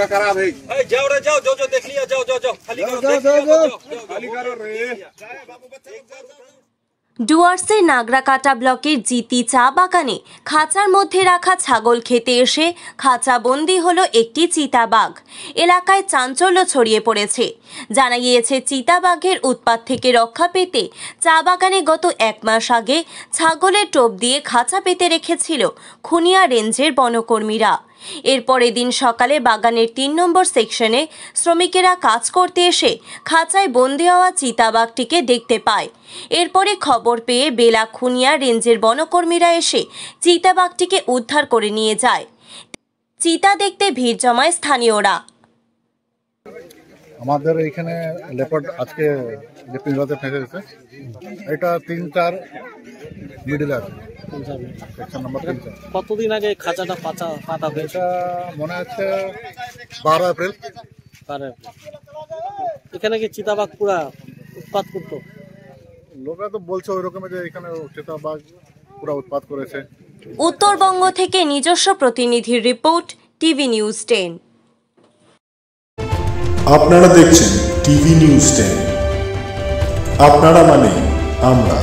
खराब है। जाओ रे जाओ, जो देख लिया, जाओ जाओ जाओ, खाली करो, खाली करो रे। ডুয়ার্সের নাগরাকাটা ব্লকের জিতি চা বাগানে খাঁচার মধ্যে রাখা ছাগল খেতে এসে খাঁচা বন্দি হলো একটি চিতাবাঘ। এলাকায় চাঞ্চল্য ছড়িয়ে পড়েছে। জানা গিয়েছে চিতাবাঘের উৎপাত থেকে রক্ষা পেতে চা বাগানে গত 1 মাস আগে ছাগলের টোপ দিয়ে খাঁচা পেতে রেখেছিল খুনিয়া রেঞ্জের বনকর্মীরা। এরপর এদিন সকালে বাগানের 3 নম্বর সেকশনে শ্রমিকেরা কাজ করতে এসে খাঁচায় বন্দি হওয়া চিতাবাঘটিকে দেখতে পায়। এরপরে খবর পেয়ে বেলা খুনিয়া রেঞ্জের বনকর্মীরা এসে চিতাবাঘটিকে উদ্ধার করে নিয়ে যায়। চিতা দেখতে ভিড় জমায় স্থানীয়রা। আমাদের এখানে লেপার্ড আজকে যে পিঞ্জরাতে ফেঁসে গেছে, এটা 3-4 মিডল আছে, সেকশন নাম্বার 3-4। কতদিন আগে খাঁচাটা পাতা হয়েছে? এটা মনে হচ্ছে 12 এপ্রিল। এখানে কি চিতাবাঘ পুরা উৎপাত করতো? লোকরা তো বলছে ওই রকমের যে এখানে চিতাবাঘ পুরা উৎপাত করেছে। উত্তরবঙ্গ থেকে নিজস্ব প্রতিনিধির রিপোর্ট, টিভি নিউজ 10। আপনারা দেখছেন টিভি নিউজ 10। আপনারা মানে আমরা।